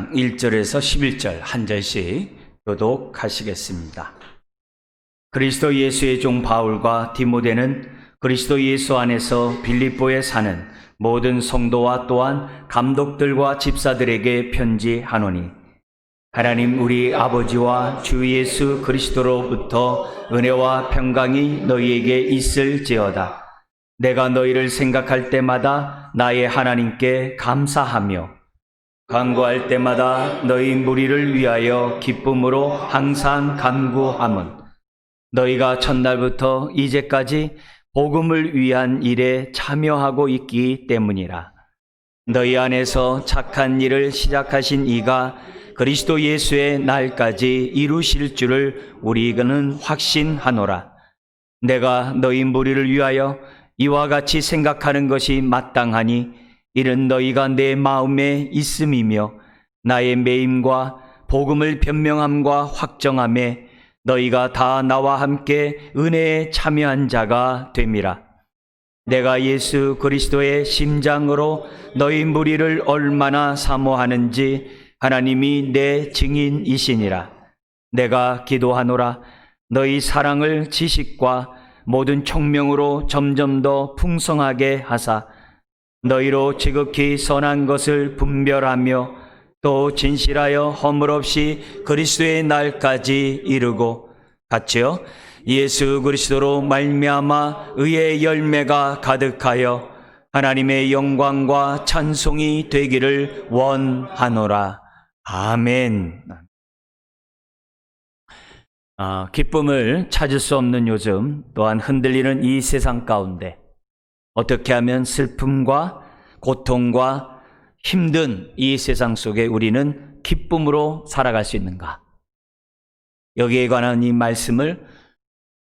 4장 1절에서 11절 한 절씩 교독하시겠습니다. 그리스도 예수의 종 바울과 디모데는 그리스도 예수 안에서 빌립보에 사는 모든 성도와 또한 감독들과 집사들에게 편지하노니, 하나님 우리 아버지와 주 예수 그리스도로부터 은혜와 평강이 너희에게 있을지어다. 내가 너희를 생각할 때마다 나의 하나님께 감사하며 간구할 때마다 너희 무리를 위하여 기쁨으로 항상 간구함은 너희가 첫날부터 이제까지 복음을 위한 일에 참여하고 있기 때문이라. 너희 안에서 착한 일을 시작하신 이가 그리스도 예수의 날까지 이루실 줄을 우리는 확신하노라. 내가 너희 무리를 위하여 이와 같이 생각하는 것이 마땅하니 이는 너희가 내 마음에 있음이며 나의 매임과 복음을 변명함과 확정함에 너희가 다 나와 함께 은혜에 참여한 자가 됨이라. 내가 예수 그리스도의 심장으로 너희 무리를 얼마나 사모하는지 하나님이 내 증인이시니라. 내가 기도하노라. 너희 사랑을 지식과 모든 총명으로 점점 더 풍성하게 하사 너희로 지극히 선한 것을 분별하며 또 진실하여 허물 없이 그리스도의 날까지 이르고 같이요 예수 그리스도로 말미암아 의의 열매가 가득하여 하나님의 영광과 찬송이 되기를 원하노라. 아멘. 기쁨을 찾을 수 없는 요즘, 또한 흔들리는 이 세상 가운데 어떻게 하면 슬픔과 고통과 힘든 이 세상 속에 우리는 기쁨으로 살아갈 수 있는가? 여기에 관한 이 말씀을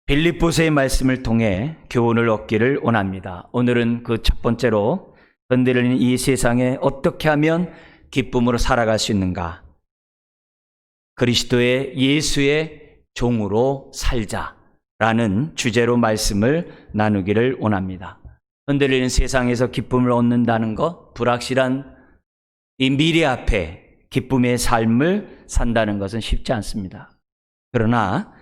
빌립보서의 말씀을 통해 교훈을 얻기를 원합니다. 오늘은 그 첫 번째로 흔들리는 이 세상에 어떻게 하면 기쁨으로 살아갈 수 있는가? 그리스도의 예수의 종으로 살자라는 주제로 말씀을 나누기를 원합니다. 흔들리는 세상에서 기쁨을 얻는다는 것, 불확실한 이 미래 앞에 기쁨의 삶을 산다는 것은 쉽지 않습니다. 그러나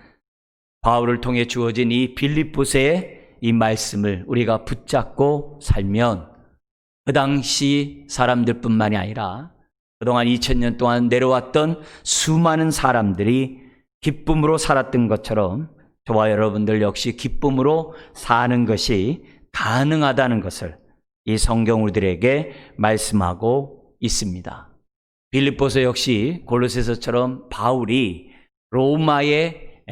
바울을 통해 주어진 이 빌립보서의 이 말씀을 우리가 붙잡고 살면 그 당시 사람들뿐만이 아니라 그동안 2000년 동안 내려왔던 수많은 사람들이 기쁨으로 살았던 것처럼 저와 여러분들 역시 기쁨으로 사는 것이 가능하다는 것을 이 성경 우리들에게 말씀하고 있습니다. 빌립보서 역시 골로새서처럼 바울이 로마에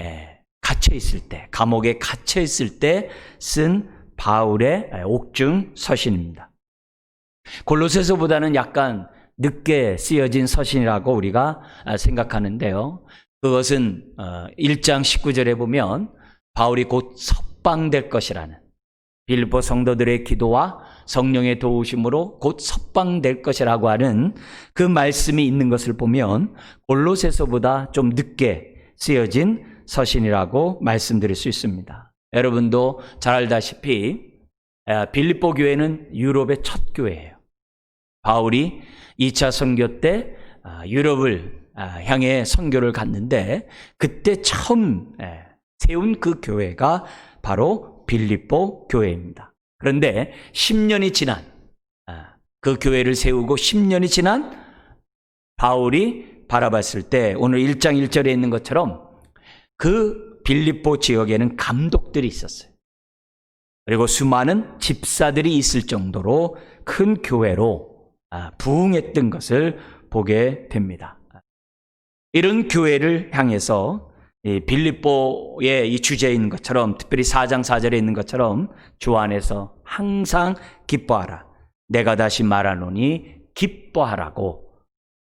갇혀 있을 때, 감옥에 갇혀 있을 때 쓴 바울의 옥중 서신입니다. 골로새서보다는 약간 늦게 쓰여진 서신이라고 우리가 생각하는데요. 그것은 1장 19절에 보면 바울이 곧 석방될 것이라는, 빌립보 성도들의 기도와 성령의 도우심으로 곧 석방될 것이라고 하는 그 말씀이 있는 것을 보면 골로새서보다 좀 늦게 쓰여진 서신이라고 말씀드릴 수 있습니다. 여러분도 잘 알다시피 빌립보 교회는 유럽의 첫 교회예요. 바울이 2차 선교 때 유럽을 향해 선교를 갔는데 그때 처음 세운 그 교회가 바로 빌립보 교회입니다. 그런데 10년이 지난 그 교회를 세우고 10년이 지난 바울이 바라봤을 때 오늘 1장 1절에 있는 것처럼 그 빌립보 지역에는 감독들이 있었어요. 그리고 수많은 집사들이 있을 정도로 큰 교회로 부흥했던 것을 보게 됩니다. 이런 교회를 향해서 이 빌립보의 이 주제에 있는 것처럼, 특별히 4장 4절에 있는 것처럼 주 안에서 항상 기뻐하라. 내가 다시 말하노니 기뻐하라고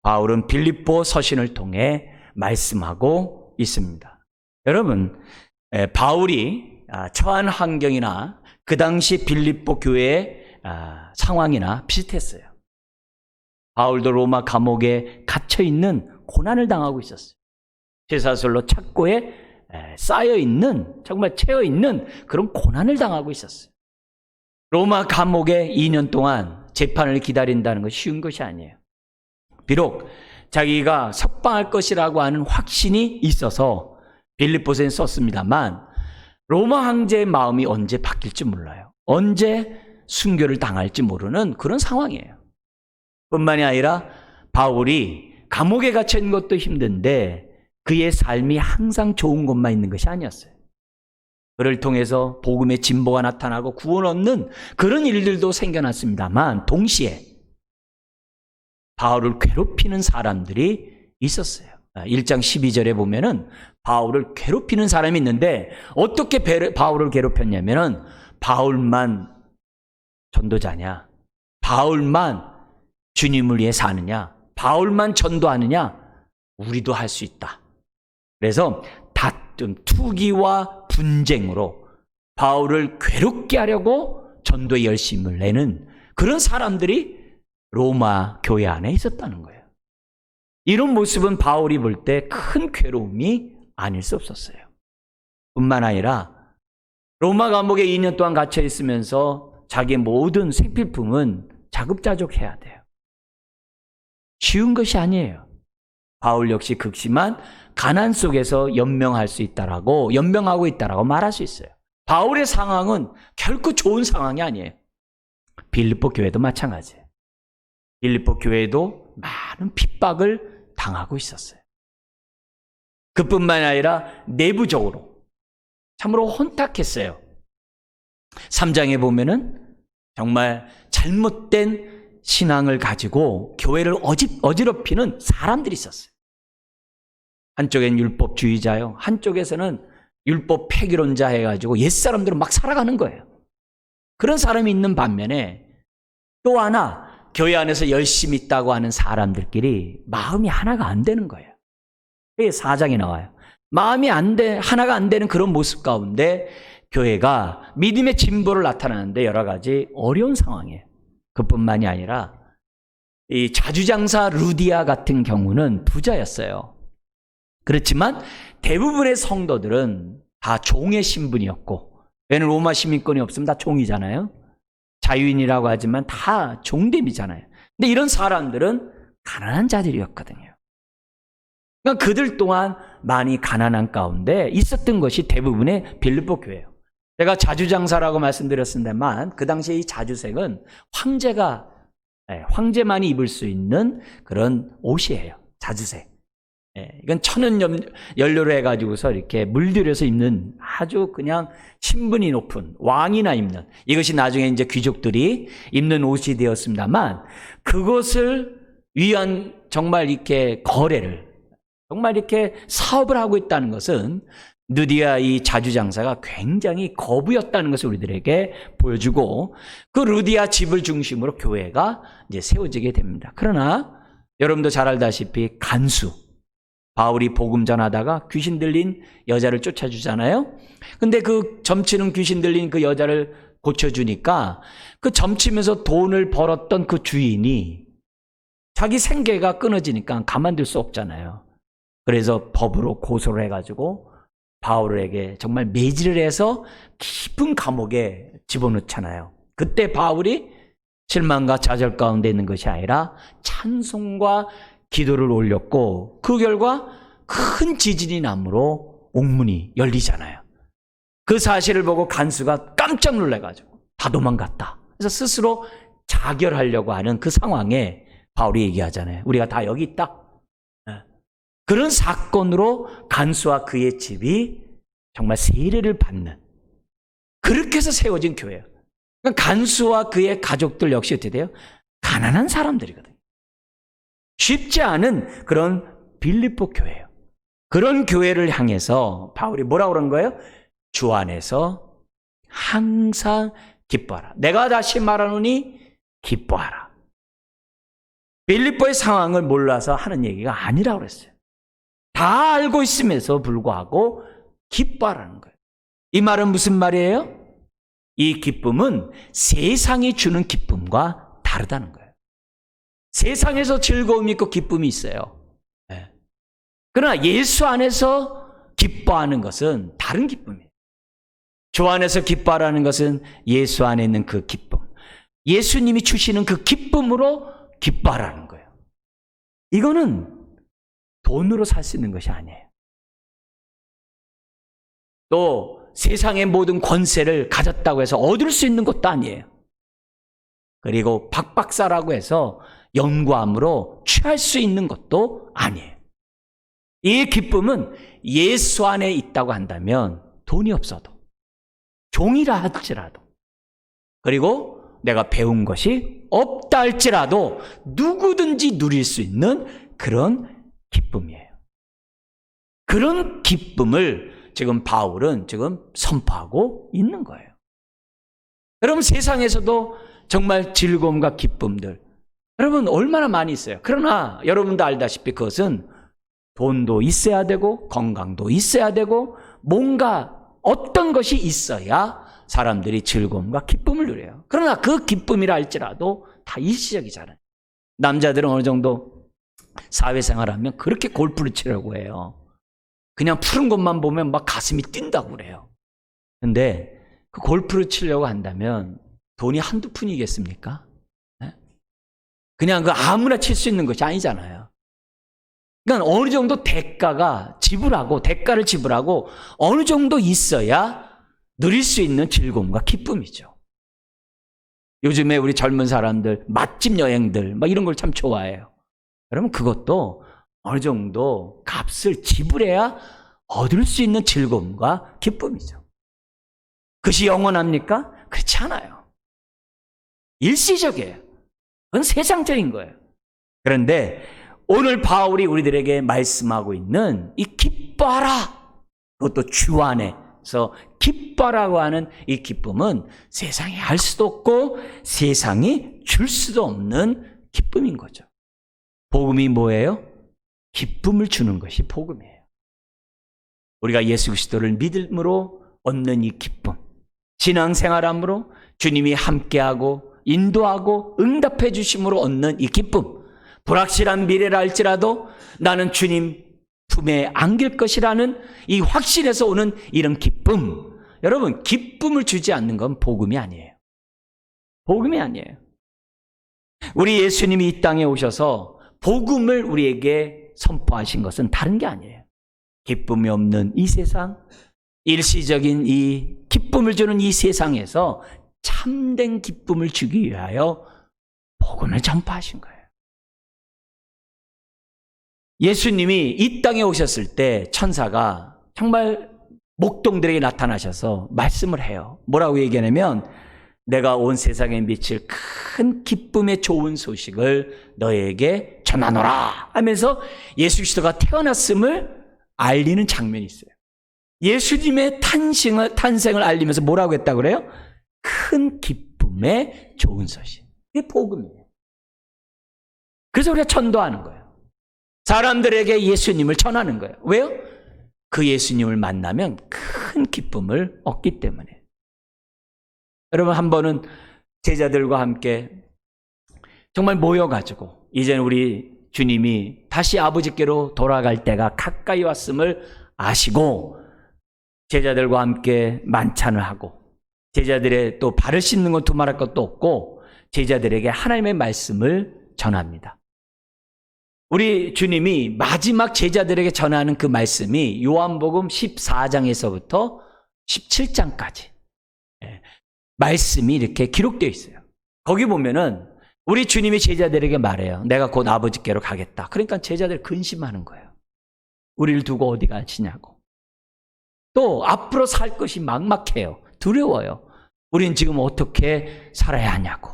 바울은 빌립보 서신을 통해 말씀하고 있습니다. 여러분, 바울이 처한 환경이나 그 당시 빌립보 교회의 상황이나 비슷했어요. 바울도 로마 감옥에 갇혀 있는 고난을 당하고 있었어요. 쇠사슬로 착고에 쌓여있는, 정말 채어있는 그런 고난을 당하고 있었어요. 로마 감옥에 2년 동안 재판을 기다린다는 것이 쉬운 것이 아니에요. 비록 자기가 석방할 것이라고 하는 확신이 있어서 빌립보서에 썼습니다만 로마 황제의 마음이 언제 바뀔지 몰라요. 언제 순교를 당할지 모르는 그런 상황이에요. 뿐만이 아니라 바울이 감옥에 갇혀 있는 것도 힘든데 그의 삶이 항상 좋은 것만 있는 것이 아니었어요. 그를 통해서 복음의 진보가 나타나고 구원 얻는 그런 일들도 생겨났습니다만 동시에 바울을 괴롭히는 사람들이 있었어요. 1장 12절에 보면은 바울을 괴롭히는 사람이 있는데 어떻게 바울을 괴롭혔냐면은 바울만 전도자냐? 바울만 주님을 위해 사느냐? 바울만 전도하느냐? 우리도 할 수 있다. 그래서 다툼, 투기와 분쟁으로 바울을 괴롭게 하려고 전도에 열심을 내는 그런 사람들이 로마 교회 안에 있었다는 거예요. 이런 모습은 바울이 볼 때 큰 괴로움이 아닐 수 없었어요. 뿐만 아니라 로마 감옥에 2년 동안 갇혀 있으면서 자기의 모든 생필품은 자급자족해야 돼요. 쉬운 것이 아니에요. 바울 역시 극심한 가난 속에서 연명하고 있다라고 말할 수 있어요. 바울의 상황은 결코 좋은 상황이 아니에요. 빌립보 교회도 마찬가지예요. 빌립보 교회도 많은 핍박을 당하고 있었어요. 그뿐만 아니라 내부적으로 참으로 혼탁했어요. 3장에 보면은 정말 잘못된 신앙을 가지고 교회를 어지럽히는 사람들이 있었어요. 한쪽엔 율법주의자요. 한쪽에서는 율법 폐기론자 해가지고 옛사람들은 막 살아가는 거예요. 그런 사람이 있는 반면에 또 하나 교회 안에서 열심히 있다고 하는 사람들끼리 마음이 하나가 안 되는 거예요. 그게 4장에 나와요. 마음이 하나가 안 되는 그런 모습 가운데 교회가 믿음의 진보를 나타나는데 여러 가지 어려운 상황이에요. 그뿐만이 아니라 이 자주장사 루디아 같은 경우는 부자였어요. 그렇지만 대부분의 성도들은 다 종의 신분이었고, 왜냐하면 로마 시민권이 없으면 다 종이잖아요. 자유인이라고 하지만 다 종됨이잖아요. 근데 이런 사람들은 가난한 자들이었거든요. 그러니까 그들 또한 많이 가난한 가운데 있었던 것이 대부분의 빌립보 교회예요. 제가 자주장사라고 말씀드렸습니다만 그 당시에 이 자주색은 황제만이 입을 수 있는 그런 옷이에요. 자주색. 이건 천연 연료로 해가지고서 이렇게 물들여서 입는 아주 그냥 신분이 높은 왕이나 입는, 이것이 나중에 이제 귀족들이 입는 옷이 되었습니다만 그것을 위한 정말 이렇게 거래를, 정말 이렇게 사업을 하고 있다는 것은 루디아 이 자주장사가 굉장히 거부였다는 것을 우리들에게 보여주고, 그 루디아 집을 중심으로 교회가 이제 세워지게 됩니다. 그러나 여러분도 잘 알다시피 간수, 바울이 복음 전하다가 귀신 들린 여자를 쫓아주잖아요. 근데 그 점치는 귀신 들린 그 여자를 고쳐주니까 그 점치면서 돈을 벌었던 그 주인이 자기 생계가 끊어지니까 가만둘 수 없잖아요. 그래서 법으로 고소를 해가지고 바울에게 정말 매질을 해서 깊은 감옥에 집어넣잖아요. 그때 바울이 실망과 좌절 가운데 있는 것이 아니라 찬송과 기도를 올렸고, 그 결과 큰 지진이 나므로 옥문이 열리잖아요. 그 사실을 보고 간수가 깜짝 놀라가지고 다 도망갔다. 그래서 스스로 자결하려고 하는 그 상황에 바울이 얘기하잖아요. 우리가 다 여기 있다. 그런 사건으로 간수와 그의 집이 정말 세례를 받는, 그렇게 해서 세워진 교회예요. 그러니까 간수와 그의 가족들 역시 어떻게 돼요? 가난한 사람들이거든요. 쉽지 않은 그런 빌립보 교회예요. 그런 교회를 향해서 바울이 뭐라고 그런 거예요? 주 안에서 항상 기뻐하라. 내가 다시 말하노니 기뻐하라. 빌립보의 상황을 몰라서 하는 얘기가 아니라고 그랬어요. 다 알고 있음에도 불구하고 기뻐하라는 거예요. 이 말은 무슨 말이에요? 이 기쁨은 세상이 주는 기쁨과 다르다는 거예요. 세상에서 즐거움이 있고 기쁨이 있어요. 그러나 예수 안에서 기뻐하는 것은 다른 기쁨이에요. 주 안에서 기뻐하라는 것은 예수 안에 있는 그 기쁨, 예수님이 주시는 그 기쁨으로 기뻐하라는 거예요. 이거는 돈으로 살 수 있는 것이 아니에요. 또 세상의 모든 권세를 가졌다고 해서 얻을 수 있는 것도 아니에요. 그리고 박박사라고 해서 연구함으로 취할 수 있는 것도 아니에요. 이 기쁨은 예수 안에 있다고 한다면 돈이 없어도, 종이라 할지라도, 그리고 내가 배운 것이 없다 할지라도 누구든지 누릴 수 있는 그런 기쁨이에요. 그런 기쁨을 지금 바울은 지금 선포하고 있는 거예요. 여러분, 세상에서도 정말 즐거움과 기쁨들, 여러분 얼마나 많이 있어요. 그러나 여러분도 알다시피 그것은 돈도 있어야 되고 건강도 있어야 되고 뭔가 어떤 것이 있어야 사람들이 즐거움과 기쁨을 누려요. 그러나 그 기쁨이라 할지라도 다 일시적이잖아요. 남자들은 어느 정도 사회생활하면 그렇게 골프를 치려고 해요. 그냥 푸른 것만 보면 막 가슴이 뛴다고 그래요. 근데 그 골프를 치려고 한다면 돈이 한두 푼이겠습니까? 그냥 그 아무나 칠 수 있는 것이 아니잖아요. 그러니까 어느 정도 대가를 지불하고 어느 정도 있어야 누릴 수 있는 즐거움과 기쁨이죠. 요즘에 우리 젊은 사람들 맛집 여행들 막 이런 걸 참 좋아해요. 여러분, 그것도 어느 정도 값을 지불해야 얻을 수 있는 즐거움과 기쁨이죠. 그것이 영원합니까? 그렇지 않아요. 일시적이에요. 그건 세상적인 거예요. 그런데 오늘 바울이 우리들에게 말씀하고 있는 이 기뻐하라, 그것도 주 안에서 기뻐라고 하는 이 기쁨은 세상이 알 수도 없고 세상이 줄 수도 없는 기쁨인 거죠. 복음이 뭐예요? 기쁨을 주는 것이 복음이에요. 우리가 예수 그리스도를 믿음으로 얻는 이 기쁨, 신앙생활함으로 주님이 함께하고 인도하고 응답해 주심으로 얻는 이 기쁨, 불확실한 미래라 할지라도 나는 주님 품에 안길 것이라는 이 확신에서 오는 이런 기쁨. 여러분, 기쁨을 주지 않는 건 복음이 아니에요. 복음이 아니에요. 우리 예수님이 이 땅에 오셔서 복음을 우리에게 선포하신 것은 다른 게 아니에요. 기쁨이 없는 이 세상, 일시적인 이 기쁨을 주는 이 세상에서 참된 기쁨을 주기 위하여 복음을 전파하신 거예요. 예수님이 이 땅에 오셨을 때 천사가 정말 목동들에게 나타나셔서 말씀을 해요. 뭐라고 얘기하냐면, 내가 온 세상에 미칠 큰 기쁨의 좋은 소식을 너에게 전하노라 하면서 예수 그리스도가 태어났음을 알리는 장면이 있어요. 예수님의 탄생을 알리면서 뭐라고 했다고 그래요? 큰 기쁨의 좋은 소식. 이게 복음이에요. 그래서 우리가 전도하는 거예요. 사람들에게 예수님을 전하는 거예요. 왜요? 그 예수님을 만나면 큰 기쁨을 얻기 때문에. 여러분, 한 번은 제자들과 함께 정말 모여가지고 이제는 우리 주님이 다시 아버지께로 돌아갈 때가 가까이 왔음을 아시고 제자들과 함께 만찬을 하고, 제자들의 또 발을 씻는 건 두말할 것도 없고 제자들에게 하나님의 말씀을 전합니다. 우리 주님이 마지막 제자들에게 전하는 그 말씀이 요한복음 14장에서부터 17장까지 말씀이 이렇게 기록되어 있어요. 거기 보면은 우리 주님이 제자들에게 말해요. 내가 곧 아버지께로 가겠다. 그러니까 제자들 근심하는 거예요. 우리를 두고 어디 가시냐고. 또 앞으로 살 것이 막막해요. 두려워요. 우린 지금 어떻게 살아야 하냐고.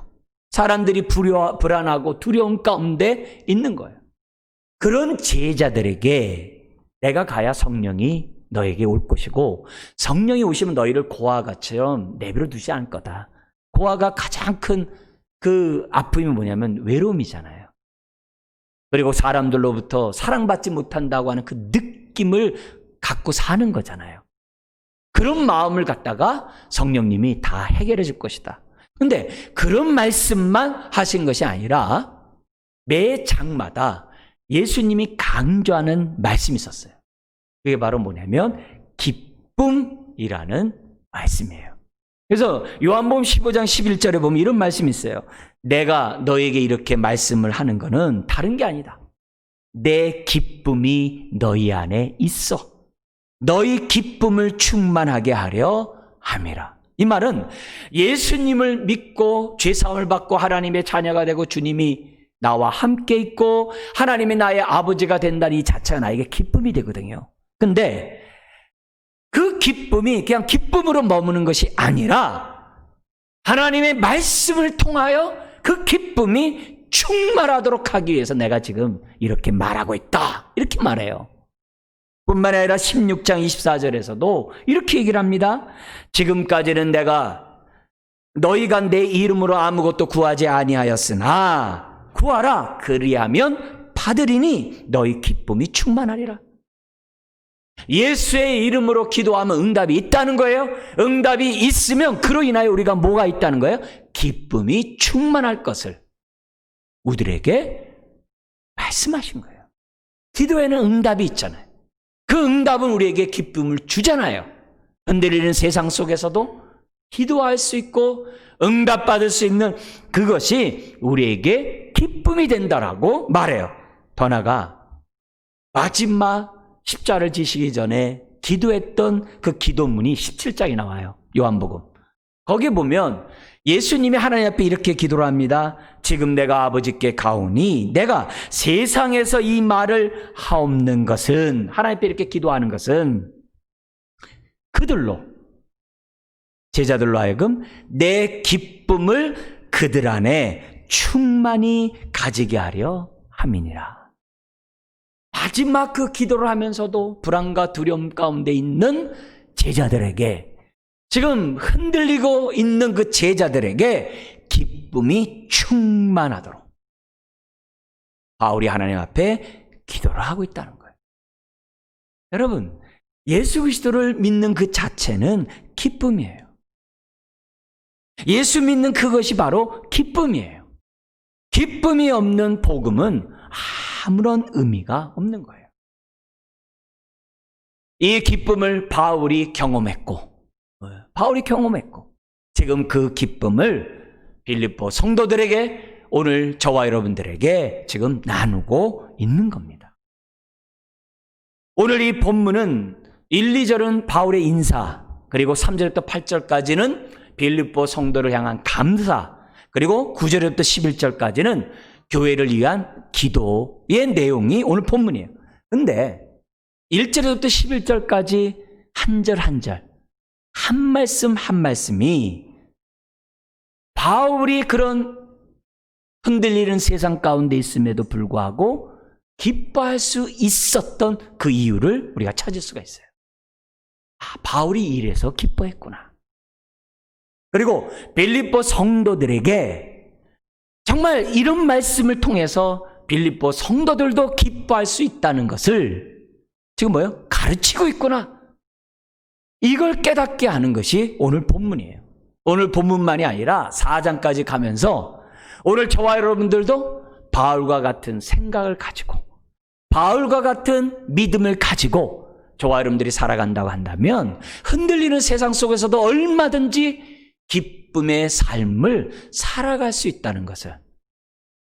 사람들이 불안하고 두려움 가운데 있는 거예요. 그런 제자들에게 내가 가야 성령이 너에게 올 것이고, 성령이 오시면 너희를 고아와 같이처럼 내버려 두지 않을 거다. 고아가 가장 큰 그 아픔이 뭐냐면 외로움이잖아요. 그리고 사람들로부터 사랑받지 못한다고 하는 그 느낌을 갖고 사는 거잖아요. 그런 마음을 갖다가 성령님이 다 해결해 줄 것이다. 근데 그런 말씀만 하신 것이 아니라 매 장마다 예수님이 강조하는 말씀이 있었어요. 그게 바로 뭐냐면 기쁨이라는 말씀이에요. 그래서 요한복음 15장 11절에 보면 이런 말씀이 있어요. 내가 너에게 이렇게 말씀을 하는 것은 다른 게 아니다. 내 기쁨이 너희 안에 있어. 너희 기쁨을 충만하게 하려 함이라. 이 말은 예수님을 믿고 죄사함을 받고 하나님의 자녀가 되고 주님이 나와 함께 있고 하나님이 나의 아버지가 된다는 이 자체가 나에게 기쁨이 되거든요. 근데 그 기쁨이 그냥 기쁨으로 머무는 것이 아니라 하나님의 말씀을 통하여 그 기쁨이 충만하도록 하기 위해서 내가 지금 이렇게 말하고 있다. 이렇게 말해요. 뿐만 아니라 16장 24절에서도 이렇게 얘기를 합니다. 지금까지는 내가 너희가 내 이름으로 아무것도 구하지 아니하였으나 구하라. 그리하면 받으리니 너희 기쁨이 충만하리라. 예수의 이름으로 기도하면 응답이 있다는 거예요. 응답이 있으면 그로 인하여 우리가 뭐가 있다는 거예요? 기쁨이 충만할 것을 우리들에게 말씀하신 거예요. 기도에는 응답이 있잖아요. 그 응답은 우리에게 기쁨을 주잖아요. 흔들리는 세상 속에서도 기도할 수 있고 응답받을 수 있는 그것이 우리에게 기쁨이 된다라고 말해요. 더 나아가 마지막 십자를 지시기 전에 기도했던 그 기도문이 17장에 나와요. 요한복음. 거기 보면 예수님이 하나님 앞에 이렇게 기도를 합니다. 지금 내가 아버지께 가오니 내가 세상에서 이 말을 하옵는 것은, 하나님 앞에 이렇게 기도하는 것은 그들로, 제자들로 하여금 내 기쁨을 그들 안에 충만히 가지게 하려 함이니라. 마지막 그 기도를 하면서도 불안과 두려움 가운데 있는 제자들에게, 지금 흔들리고 있는 그 제자들에게 기쁨이 충만하도록 바울이 하나님 앞에 기도를 하고 있다는 거예요. 여러분, 예수 그리스도를 믿는 그 자체는 기쁨이에요. 예수 믿는 그것이 바로 기쁨이에요. 기쁨이 없는 복음은 아무런 의미가 없는 거예요. 이 기쁨을 바울이 경험했고 지금 그 기쁨을 빌립보 성도들에게, 오늘 저와 여러분들에게 지금 나누고 있는 겁니다. 오늘 이 본문은 1, 2절은 바울의 인사, 그리고 3절부터 8절까지는 빌립보 성도를 향한 감사, 그리고 9절부터 11절까지는 교회를 위한 기도의 내용이 오늘 본문이에요. 근데 1절부터 11절까지 한 절 한 절, 한 말씀 한 말씀이 바울이 그런 흔들리는 세상 가운데 있음에도 불구하고 기뻐할 수 있었던 그 이유를 우리가 찾을 수가 있어요. 바울이 이래서 기뻐했구나. 그리고 빌립보 성도들에게 정말 이런 말씀을 통해서 빌립보 성도들도 기뻐할 수 있다는 것을 지금 뭐예요? 가르치고 있구나. 이걸 깨닫게 하는 것이 오늘 본문이에요. 오늘 본문만이 아니라 4장까지 가면서 오늘 저와 여러분들도 바울과 같은 생각을 가지고, 바울과 같은 믿음을 가지고 저와 여러분들이 살아간다고 한다면 흔들리는 세상 속에서도 얼마든지 기쁨의 삶을 살아갈 수 있다는 것을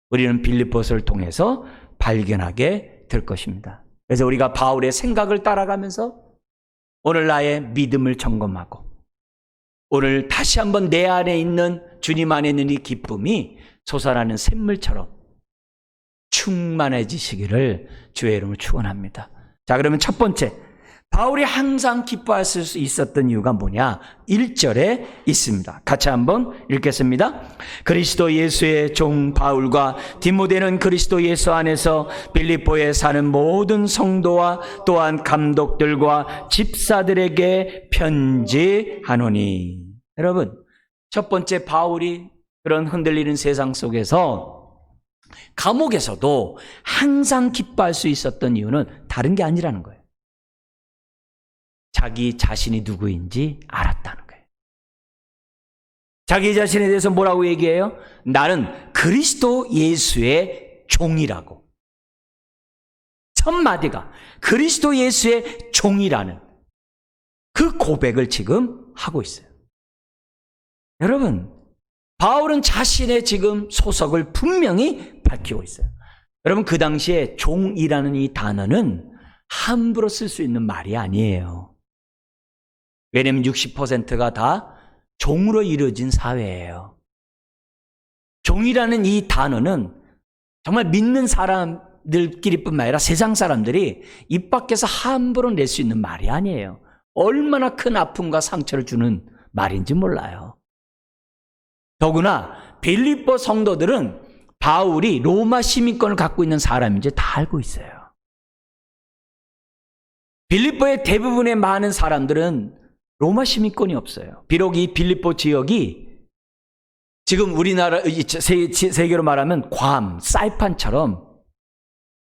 우리는 빌립보서를 통해서 발견하게 될 것입니다. 그래서 우리가 바울의 생각을 따라가면서 오늘 나의 믿음을 점검하고, 오늘 다시 한번 내 안에 있는, 주님 안에 있는 이 기쁨이 솟아나는 샘물처럼 충만해지시기를 주의 이름으로 축원합니다. 자, 그러면 첫 번째, 바울이 항상 기뻐할 수 있었던 이유가 뭐냐? 1절에 있습니다. 같이 한번 읽겠습니다. 그리스도 예수의 종 바울과 디모데는 그리스도 예수 안에서 빌립보에 사는 모든 성도와 또한 감독들과 집사들에게 편지하노니. 여러분, 첫 번째, 바울이 그런 흔들리는 세상 속에서 감옥에서도 항상 기뻐할 수 있었던 이유는 다른 게 아니라는 거예요. 자기 자신이 누구인지 알았다는 거예요. 자기 자신에 대해서 뭐라고 얘기해요? 나는 그리스도 예수의 종이라고. 첫 마디가 그리스도 예수의 종이라는 그 고백을 지금 하고 있어요. 여러분, 바울은 자신의 지금 소속을 분명히 밝히고 있어요. 여러분, 그 당시에 종이라는 이 단어는 함부로 쓸 수 있는 말이 아니에요. 왜냐하면 60%가 다 종으로 이루어진 사회예요. 종이라는 이 단어는 정말 믿는 사람들끼리뿐만 아니라 세상 사람들이 입 밖에서 함부로 낼 수 있는 말이 아니에요. 얼마나 큰 아픔과 상처를 주는 말인지 몰라요. 더구나 빌립보 성도들은 바울이 로마 시민권을 갖고 있는 사람인지 다 알고 있어요. 빌립보의 대부분의 많은 사람들은 로마 시민권이 없어요. 비록 이 빌립보 지역이 지금 우리나라 세계로 말하면 괌, 사이판처럼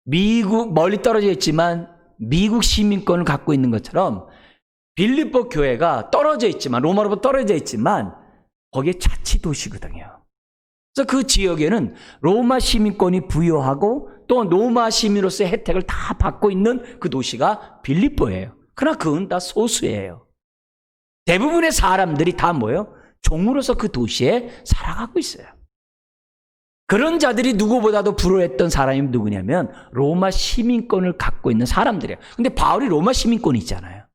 미국 멀리 떨어져 있지만 미국 시민권을 갖고 있는 것처럼 빌립보 교회가 떨어져 있지만 로마로부터 떨어져 있지만 거기에 자치 도시거든요. 그래서 그 지역에는 로마 시민권이 부여하고 또 로마 시민으로서의 혜택을 다 받고 있는 그 도시가 빌립보예요. 그러나 그건 다 소수예요. 대부분의 사람들이 다 뭐예요? 종으로서 그 도시에 살아가고 있어요. 그런 자들이 누구보다도 불효했던 사람이 누구냐면 로마 시민권을 갖고 있는 사람들이에요. 근데 바울이 로마 시민권이 있잖아요.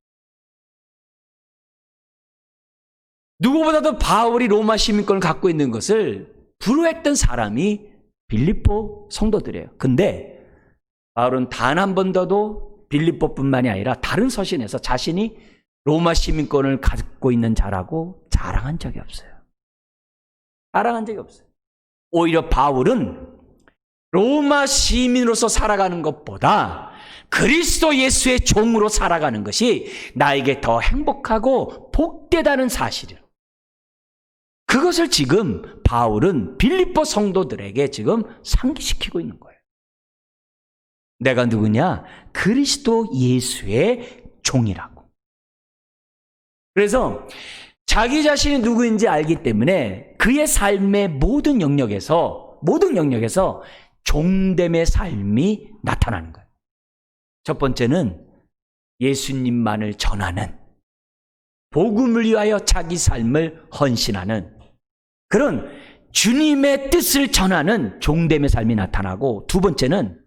누구보다도 바울이 로마 시민권을 갖고 있는 것을 불효했던 사람이 빌립보 성도들이에요. 근데 바울은 단 한 번도 빌립보뿐만이 아니라 다른 서신에서 자신이 로마 시민권을 갖고 있는 자라고 자랑한 적이 없어요. 자랑한 적이 없어요. 오히려 바울은 로마 시민으로서 살아가는 것보다 그리스도 예수의 종으로 살아가는 것이 나에게 더 행복하고 복되다는 사실이에요. 그것을 지금 바울은 빌립보 성도들에게 지금 상기시키고 있는 거예요. 내가 누구냐? 그리스도 예수의 종이라고. 그래서 자기 자신이 누구인지 알기 때문에 그의 삶의 모든 영역에서 종됨의 삶이 나타나는 거예요. 첫 번째는 예수님만을 전하는, 복음을 위하여 자기 삶을 헌신하는 그런 주님의 뜻을 전하는 종됨의 삶이 나타나고, 두 번째는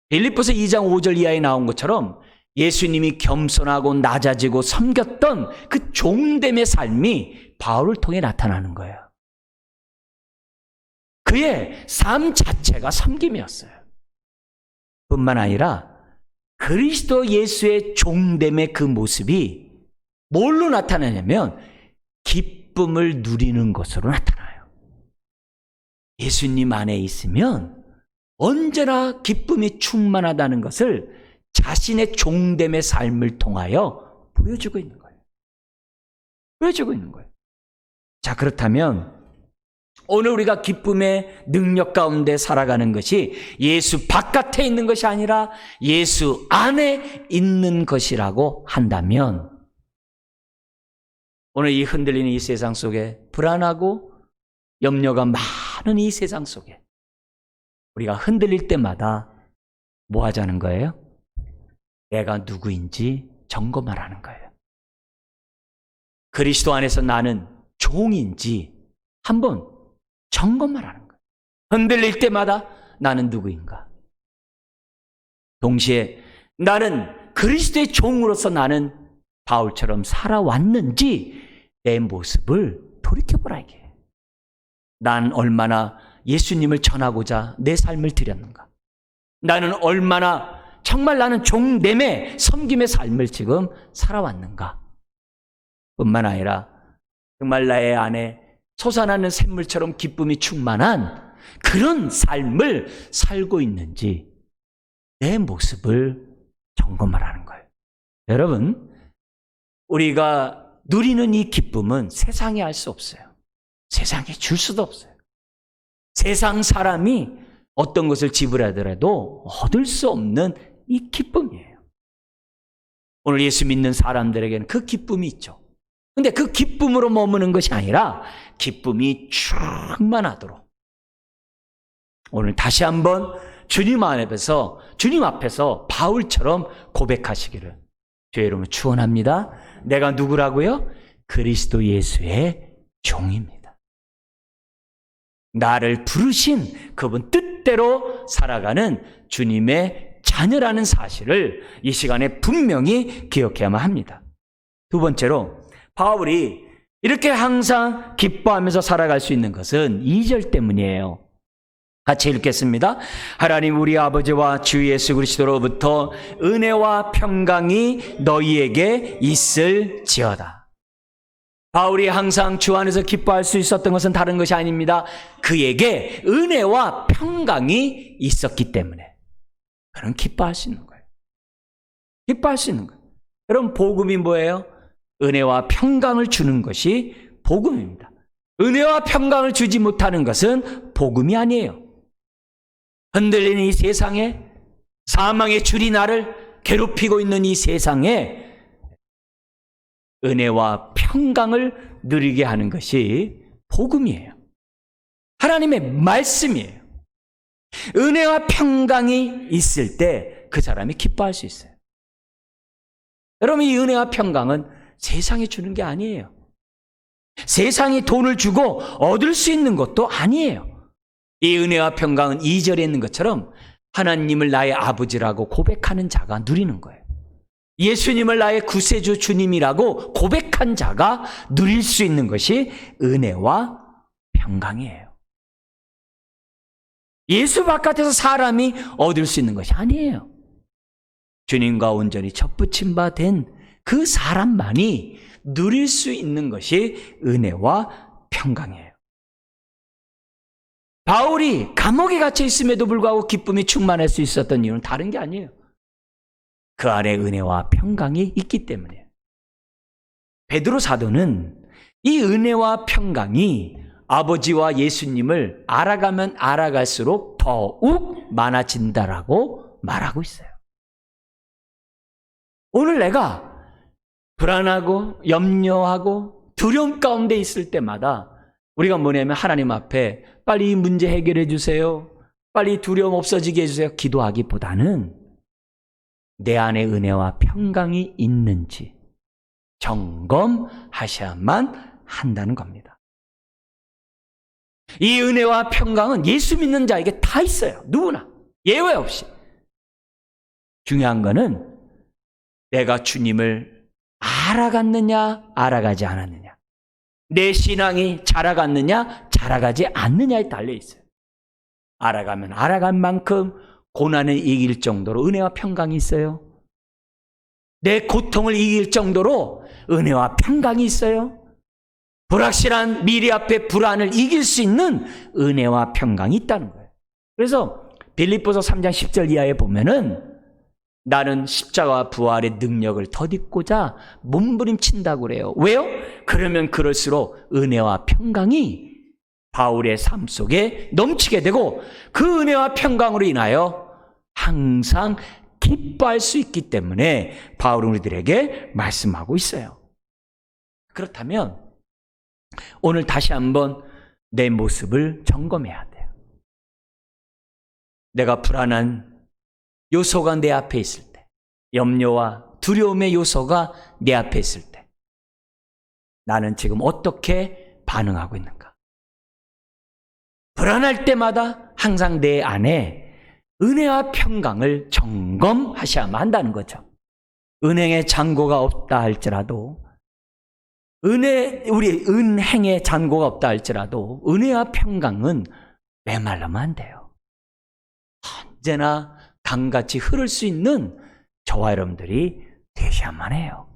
빌립보서 2장 5절 이하에 나온 것처럼 예수님이 겸손하고 낮아지고 섬겼던 그 종됨의 삶이 바울을 통해 나타나는 거예요. 그의 삶 자체가 섬김이었어요. 뿐만 아니라 그리스도 예수의 종됨의 그 모습이 뭘로 나타나냐면 기쁨을 누리는 것으로 나타나요. 예수님 안에 있으면 언제나 기쁨이 충만하다는 것을 자신의 종됨의 삶을 통하여 보여주고 있는 거예요. 보여주고 있는 거예요. 자, 그렇다면 오늘 우리가 기쁨의 능력 가운데 살아가는 것이 예수 바깥에 있는 것이 아니라 예수 안에 있는 것이라고 한다면, 오늘 이 흔들리는 이 세상 속에, 불안하고 염려가 많은 이 세상 속에 우리가 흔들릴 때마다 뭐 하자는 거예요? 내가 누구인지 점검하라는 거예요. 그리스도 안에서 나는 종인지 한번 점검하라는 거예요. 흔들릴 때마다 나는 누구인가? 동시에 나는 그리스도의 종으로서 나는 바울처럼 살아왔는지 내 모습을 돌이켜보라 이게. 난 얼마나 예수님을 전하고자 내 삶을 드렸는가? 나는 얼마나 정말 나는 종됨의 섬김의 삶을 지금 살아왔는가? 뿐만 아니라 정말 나의 안에 솟아나는 샘물처럼 기쁨이 충만한 그런 삶을 살고 있는지 내 모습을 점검하라는 거예요. 여러분, 우리가 누리는 이 기쁨은 세상이 알 수 없어요. 세상이 줄 수도 없어요. 세상 사람이 어떤 것을 지불하더라도 얻을 수 없는 이 기쁨이에요. 오늘 예수 믿는 사람들에게는 그 기쁨이 있죠. 근데 그 기쁨으로 머무는 것이 아니라 기쁨이 충만하도록 오늘 다시 한번 주님 앞에서 바울처럼 고백하시기를 주의 이름으로 축원합니다. 내가 누구라고요? 그리스도 예수의 종입니다. 나를 부르신 그분 뜻대로 살아가는 주님의 자녀라는 사실을 이 시간에 분명히 기억해야만 합니다. 두 번째로 바울이 이렇게 항상 기뻐하면서 살아갈 수 있는 것은 2절 때문이에요. 같이 읽겠습니다. 하나님 우리 아버지와 주 예수 그리스도로부터 은혜와 평강이 너희에게 있을지어다. 바울이 항상 주 안에서 기뻐할 수 있었던 것은 다른 것이 아닙니다. 그에게 은혜와 평강이 있었기 때문에 그는 기뻐할 수 있는 거예요. 기뻐할 수 있는 거예요. 여러분, 복음이 뭐예요? 은혜와 평강을 주는 것이 복음입니다. 은혜와 평강을 주지 못하는 것은 복음이 아니에요. 흔들리는 이 세상에, 사망의 줄이 나를 괴롭히고 있는 이 세상에 은혜와 평강을 누리게 하는 것이 복음이에요. 하나님의 말씀이에요. 은혜와 평강이 있을 때 그 사람이 기뻐할 수 있어요. 여러분, 이 은혜와 평강은 세상이 주는 게 아니에요. 세상이 돈을 주고 얻을 수 있는 것도 아니에요. 이 은혜와 평강은 2절에 있는 것처럼 하나님을 나의 아버지라고 고백하는 자가 누리는 거예요. 예수님을 나의 구세주 주님이라고 고백한 자가 누릴 수 있는 것이 은혜와 평강이에요. 예수 바깥에서 사람이 얻을 수 있는 것이 아니에요. 주님과 온전히 접붙임 바 된 그 사람만이 누릴 수 있는 것이 은혜와 평강이에요. 바울이 감옥에 갇혀 있음에도 불구하고 기쁨이 충만할 수 있었던 이유는 다른 게 아니에요. 그 안에 은혜와 평강이 있기 때문이에요. 베드로 사도는 이 은혜와 평강이 아버지와 예수님을 알아가면 알아갈수록 더욱 많아진다라고 말하고 있어요. 오늘 내가 불안하고 염려하고 두려움 가운데 있을 때마다 우리가 뭐냐면 하나님 앞에 빨리 이 문제 해결해 주세요. 빨리 두려움 없어지게 해주세요. 기도하기보다는 내 안에 은혜와 평강이 있는지 점검하셔야만 한다는 겁니다. 이 은혜와 평강은 예수 믿는 자에게 다 있어요. 누구나 예외 없이. 중요한 거는 내가 주님을 알아갔느냐 알아가지 않았느냐, 내 신앙이 자라갔느냐 자라가지 않느냐에 달려 있어요. 알아가면 알아간 만큼 고난을 이길 정도로 은혜와 평강이 있어요. 내 고통을 이길 정도로 은혜와 평강이 있어요. 불확실한 미래 앞에 불안을 이길 수 있는 은혜와 평강이 있다는 거예요. 그래서 빌립보서 3장 10절 이하에 보면은 나는 십자가와 부활의 능력을 덧입고자 몸부림친다고 그래요. 왜요? 그러면 그럴수록 은혜와 평강이 바울의 삶 속에 넘치게 되고 그 은혜와 평강으로 인하여 항상 기뻐할 수 있기 때문에 바울은 우리들에게 말씀하고 있어요. 그렇다면 오늘 다시 한번 내 모습을 점검해야 돼요. 내가 불안한 요소가 내 앞에 있을 때, 염려와 두려움의 요소가 내 앞에 있을 때 나는 지금 어떻게 반응하고 있는가? 불안할 때마다 항상 내 안에 은혜와 평강을 점검하셔야만 한다는 거죠. 은행에 잔고가 없다 할지라도 우리 은행에 잔고가 없다 할지라도 은혜와 평강은 메말르면 안 돼요. 언제나 강같이 흐를 수 있는 저와 여러분들이 되셔야만 해요.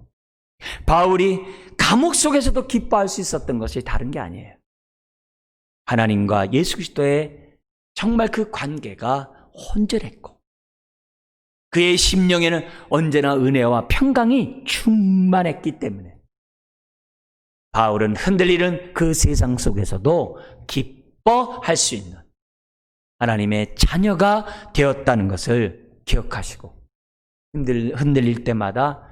바울이 감옥 속에서도 기뻐할 수 있었던 것이 다른 게 아니에요. 하나님과 예수 그리스도의 정말 그 관계가 혼절했고 그의 심령에는 언제나 은혜와 평강이 충만했기 때문에 바울은 흔들리는 그 세상 속에서도 기뻐할 수 있는 하나님의 자녀가 되었다는 것을 기억하시고 흔들릴 때마다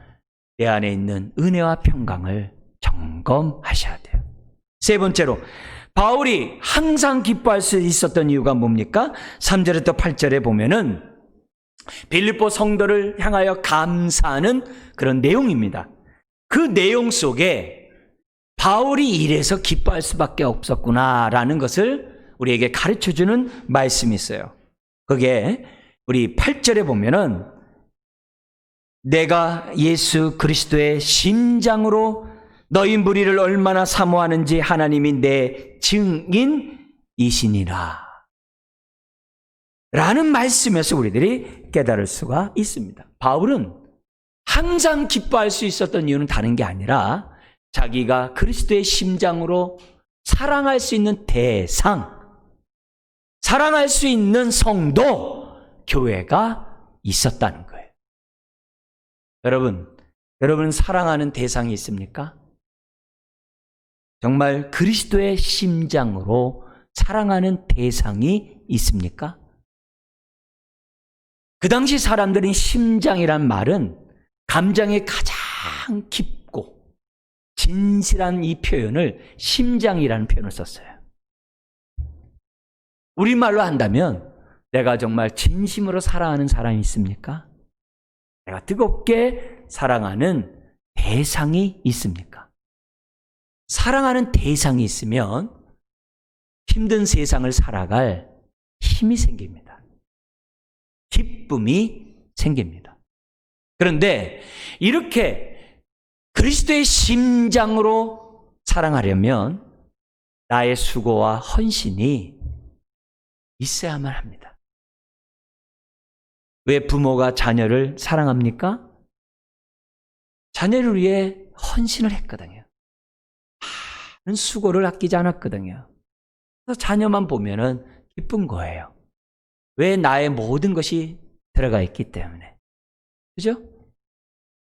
내 안에 있는 은혜와 평강을 점검하셔야 돼요. 세 번째로 바울이 항상 기뻐할 수 있었던 이유가 뭡니까? 3절부터 8절에 보면은 빌립보 성도를 향하여 감사하는 그런 내용입니다. 그 내용 속에 바울이 이래서 기뻐할 수밖에 없었구나라는 것을 우리에게 가르쳐주는 말씀이 있어요. 그게 우리 8절에 보면은 내가 예수 그리스도의 심장으로 너희 무리를 얼마나 사모하는지 하나님이 내 증인이시니라 라는 말씀에서 우리들이 깨달을 수가 있습니다. 바울은 항상 기뻐할 수 있었던 이유는 다른 게 아니라 자기가 그리스도의 심장으로 사랑할 수 있는 대상, 사랑할 수 있는 성도, 교회가 있었다는 거예요. 여러분 사랑하는 대상이 있습니까? 정말 그리스도의 심장으로 사랑하는 대상이 있습니까? 그 당시 사람들은 심장이란 말은 감정이 가장 깊고 진실한 이 표현을 심장이라는 표현을 썼어요. 우리말로 한다면 내가 정말 진심으로 사랑하는 사람이 있습니까? 내가 뜨겁게 사랑하는 대상이 있습니까? 사랑하는 대상이 있으면 힘든 세상을 살아갈 힘이 생깁니다. 기쁨이 생깁니다. 그런데 이렇게 그리스도의 심장으로 사랑하려면 나의 수고와 헌신이 있어야만 합니다. 왜 부모가 자녀를 사랑합니까? 자녀를 위해 헌신을 했거든요. 많은 수고를 아끼지 않았거든요. 그래서 자녀만 보면은 기쁜 거예요. 왜? 나의 모든 것이 들어가 있기 때문에. 그죠?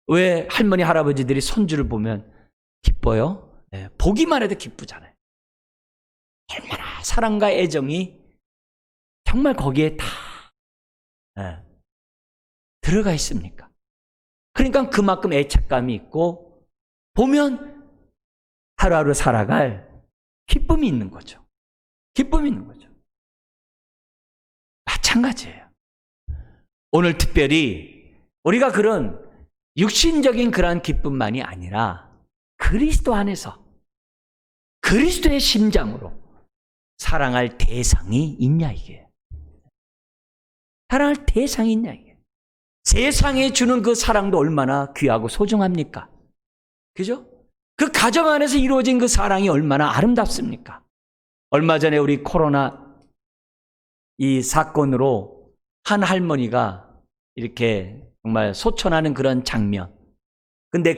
왜 할머니, 할아버지들이 손주를 보면 기뻐요? 네, 보기만 해도 기쁘잖아요. 얼마나 사랑과 애정이 정말 거기에 다 들어가 있습니까? 그러니까 그만큼 애착감이 있고 보면 하루하루 살아갈 기쁨이 있는 거죠. 기쁨이 있는 거죠. 마찬가지예요. 오늘 특별히 우리가 그런 육신적인 그러한 기쁨만이 아니라 그리스도 안에서 그리스도의 심장으로 사랑할 대상이 있냐 이게. 사랑할 대상이 있냐 이게. 세상에 주는 그 사랑도 얼마나 귀하고 소중합니까? 그죠? 그 가정 안에서 이루어진 그 사랑이 얼마나 아름답습니까? 얼마 전에 우리 코로나 이 사건으로 한 할머니가 이렇게 정말 소천하는 그런 장면. 근데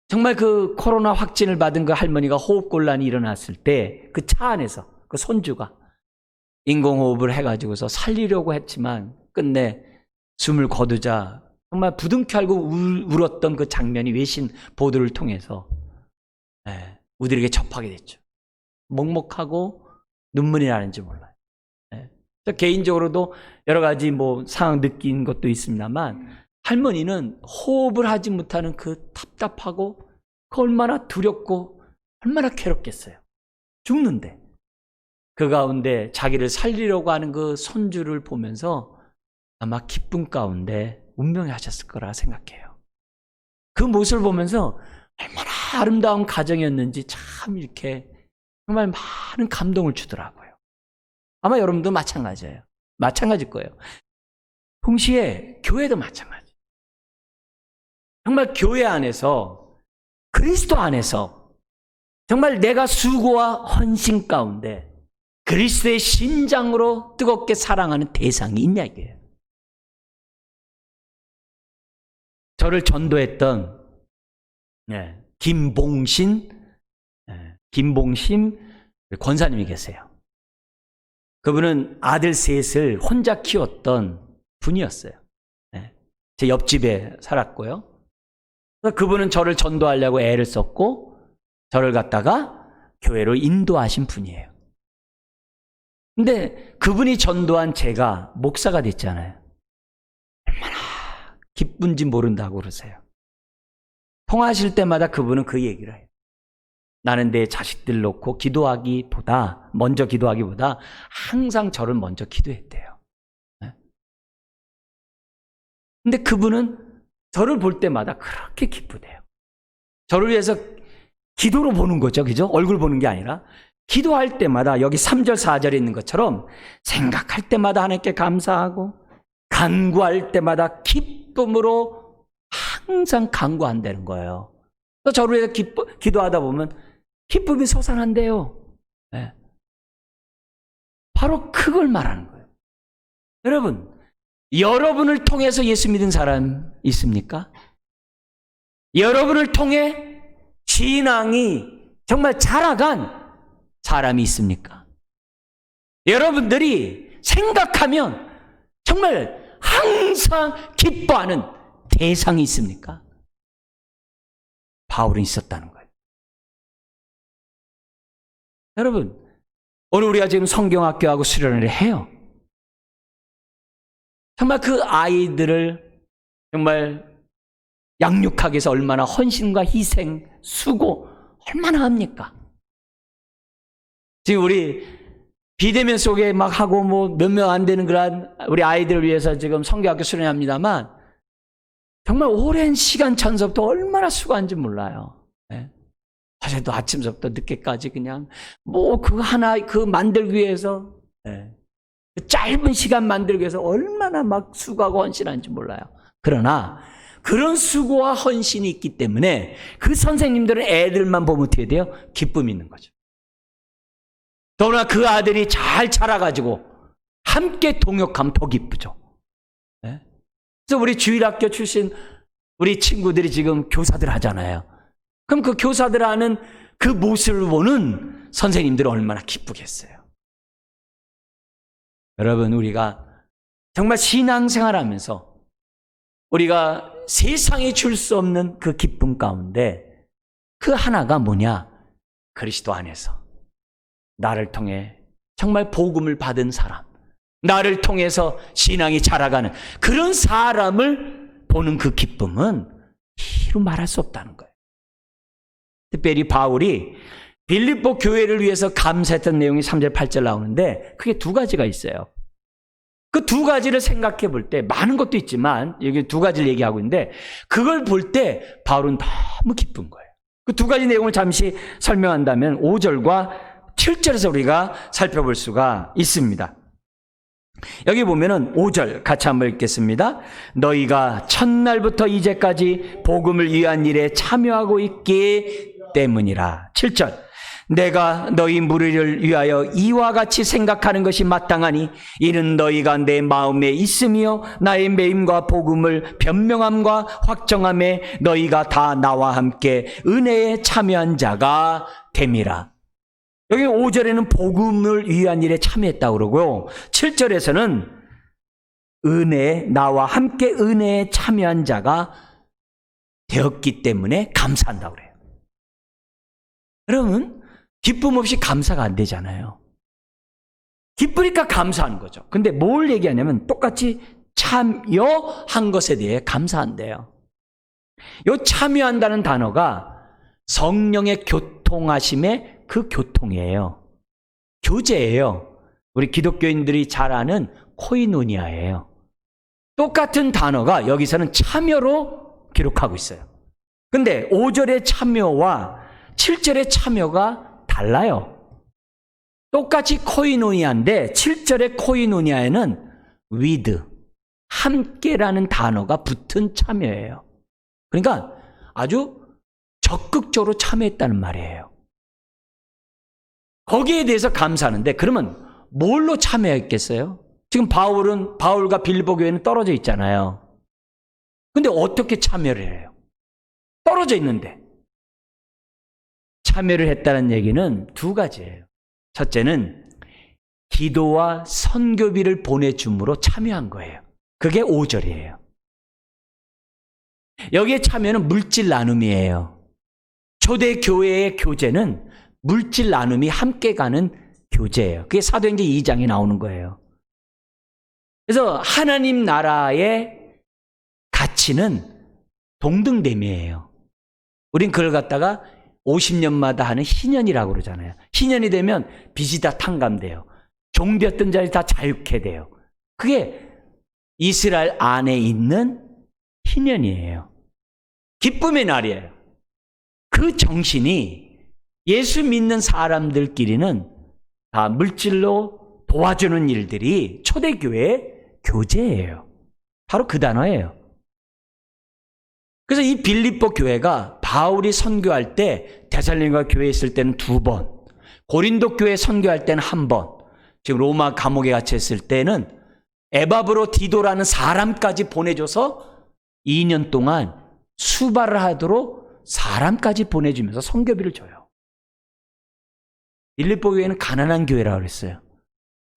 정말 그 코로나 확진을 받은 그 할머니가 호흡곤란이 일어났을 때 그 차 안에서 그 손주가 인공호흡을 해가지고서 살리려고 했지만 끝내 숨을 거두자 정말 부둥켜 안고 울었던 그 장면이 외신 보도를 통해서 우리에게 접하게 됐죠. 먹먹하고 눈물이 나는지 몰라요. 개인적으로도 여러 가지 상황 느낀 것도 있습니다만 할머니는 호흡을 하지 못하는 그 답답하고 그 얼마나 두렵고 얼마나 괴롭겠어요. 죽는데 그 가운데 자기를 살리려고 하는 그 손주를 보면서 아마 기쁨 가운데 운명하셨을 거라 생각해요. 그 모습을 보면서 얼마나 아름다운 가정이었는지 참 이렇게 정말 많은 감동을 주더라고요. 아마 여러분도 마찬가지예요. 마찬가지일 거예요. 동시에 교회도 마찬가지. 정말 교회 안에서 그리스도 안에서 정말 내가 수고와 헌신 가운데 그리스도의 심장으로 뜨겁게 사랑하는 대상이 있냐 이게요. 저를 전도했던 김봉신 권사님이 계세요. 그분은 아들 셋을 혼자 키웠던 분이었어요. 제 옆집에 살았고요. 그분은 저를 전도하려고 애를 썼고 저를 갖다가 교회로 인도하신 분이에요. 근데 그분이 전도한 제가 목사가 됐잖아요. 얼마나 기쁜지 모른다고 그러세요. 통화하실 때마다 그분은 그 얘기를 해요. 나는 내 자식들 놓고 먼저 기도하기보다 항상 저를 먼저 기도했대요. 근데 그분은 저를 볼 때마다 그렇게 기쁘대요. 저를 위해서 기도로 보는 거죠. 그죠? 얼굴 보는 게 아니라 기도할 때마다 여기 3절 4절에 있는 것처럼 생각할 때마다 하나님께 감사하고 간구할 때마다 기쁨으로 항상 간구한다는 거예요. 또 저를 위해서 기도하다 보면 기쁨이 솟아난대요. 네. 바로 그걸 말하는 거예요. 여러분, 여러분을 통해서 예수 믿은 사람 있습니까? 여러분을 통해 신앙이 정말 자라간 사람이 있습니까? 여러분들이 생각하면 정말 항상 기뻐하는 대상이 있습니까? 바울은 있었다는 거예요. 여러분, 오늘 우리가 지금 성경학교하고 수련회를 해요. 정말 그 아이들을 정말 양육하기 위해서 얼마나 헌신과 희생, 수고 얼마나 합니까? 지금 우리 비대면 속에 막 하고 뭐 몇 명 안 되는 그런 우리 아이들을 위해서 지금 성경학교 수련합니다만 정말 오랜 시간 전서부터 얼마나 수고한지 몰라요. 네. 어제도 아침서부터 늦게까지 그냥 뭐 그거 하나 그 만들기 위해서 네. 그 짧은 시간 만들기 위해서 얼마나 막 수고하고 헌신한지 몰라요. 그러나 그런 수고와 헌신이 있기 때문에 그 선생님들은 애들만 보면 어떻게 돼요? 기쁨이 있는 거죠. 더구나 그 아들이 잘 자라가지고 함께 동역하면 더 기쁘죠. 네? 그래서 우리 주일학교 출신 우리 친구들이 지금 교사들 하잖아요. 그럼 그 교사들 하는 그 모습을 보는 선생님들은 얼마나 기쁘겠어요. 여러분, 우리가 정말 신앙생활 하면서 우리가 세상에 줄 수 없는 그 기쁨 가운데 그 하나가 뭐냐? 그리스도 안에서 나를 통해 정말 복음을 받은 사람, 나를 통해서 신앙이 자라가는 그런 사람을 보는 그 기쁨은 이루 말할 수 없다는 거예요. 특별히 바울이 빌립보 교회를 위해서 감사했던 내용이 3절 8절 나오는데 그게 두 가지가 있어요. 그 두 가지를 생각해 볼 때 많은 것도 있지만 여기 두 가지를 얘기하고 있는데 그걸 볼 때 바울은 너무 기쁜 거예요. 그 두 가지 내용을 잠시 설명한다면 5절과 7절에서 우리가 살펴볼 수가 있습니다. 여기 보면은 5절 같이 한번 읽겠습니다. 너희가 첫날부터 이제까지 복음을 위한 일에 참여하고 있기 때문이라. 7절 내가 너희 무리를 위하여 이와 같이 생각하는 것이 마땅하니 이는 너희가 내 마음에 있으며 나의 매임과 복음을 변명함과 확정함에 너희가 다 나와 함께 은혜에 참여한 자가 됨이라. 여기 5절에는 복음을 위한 일에 참여했다고 그러고요. 7절에서는 나와 함께 은혜에 참여한 자가 되었기 때문에 감사한다고 그래요. 여러분, 기쁨 없이 감사가 안 되잖아요. 기쁘니까 감사하는 거죠. 근데 뭘 얘기하냐면 똑같이 참여한 것에 대해 감사한대요. 이 참여한다는 단어가 성령의 교통하심의 그 교통이에요. 교제예요. 우리 기독교인들이 잘 아는 코이노니아예요. 똑같은 단어가 여기서는 참여로 기록하고 있어요. 근데 5절의 참여와 7절의 참여가 달라요. 똑같이 코이노니아인데 7절의 코이노니아에는 with, 함께라는 단어가 붙은 참여예요. 그러니까 아주 적극적으로 참여했다는 말이에요. 거기에 대해서 감사하는데 그러면 뭘로 참여했겠어요? 지금 바울과 빌립보 교회는 떨어져 있잖아요. 근데 어떻게 참여를 해요? 떨어져 있는데. 참여를 했다는 얘기는 두 가지예요. 첫째는 기도와 선교비를 보내줌으로 참여한 거예요. 그게 5절이에요. 여기에 참여는 물질 나눔이에요. 초대교회의 교제는 물질 나눔이 함께 가는 교제예요. 그게 사도행전 2장에 나오는 거예요. 그래서 하나님 나라의 가치는 동등됨이에요. 우린 그걸 갖다가 50년마다 하는 희년이라고 그러잖아요. 희년이 되면 빚이 다 탕감돼요. 종되었던 자들이 다 자유케 돼요. 그게 이스라엘 안에 있는 희년이에요. 기쁨의 날이에요. 그 정신이 예수 믿는 사람들끼리는 다 물질로 도와주는 일들이 초대교회의 교제예요. 바로 그 단어예요. 그래서 이 빌립보 교회가 바울이 선교할 때 데살로니가 교회에 있을 때는 2번, 고린도 교회 선교할 때는 1번, 지금 로마 감옥에 갇혔을 때는 에바브로 디도라는 사람까지 보내줘서 2년 동안 수발을 하도록 사람까지 보내주면서 선교비를 줘요. 빌립보 교회는 가난한 교회라고 그랬어요.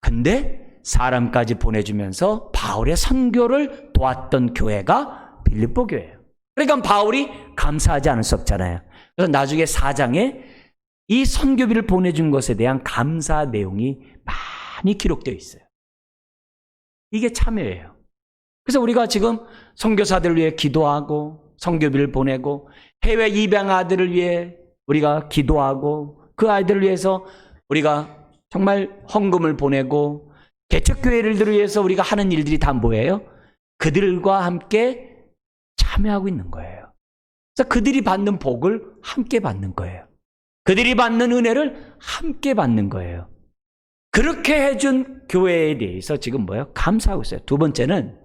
근데 사람까지 보내주면서 바울의 선교를 도왔던 교회가 빌립보 교회예요. 그러니까 바울이 감사하지 않을 수 없잖아요. 그래서 나중에 4장에 이 선교비를 보내준 것에 대한 감사 내용이 많이 기록되어 있어요. 이게 참여예요. 그래서 우리가 지금 선교사들을 위해 기도하고 선교비를 보내고 해외 입양 아들을 위해 우리가 기도하고 그 아이들을 위해서 우리가 정말 헌금을 보내고 개척교회를 위해서 우리가 하는 일들이 다 뭐예요? 그들과 함께 참여하고 있는 거예요. 그래서 그들이 받는 복을 함께 받는 거예요. 그들이 받는 은혜를 함께 받는 거예요. 그렇게 해준 교회에 대해서 지금 뭐예요? 감사하고 있어요. 두 번째는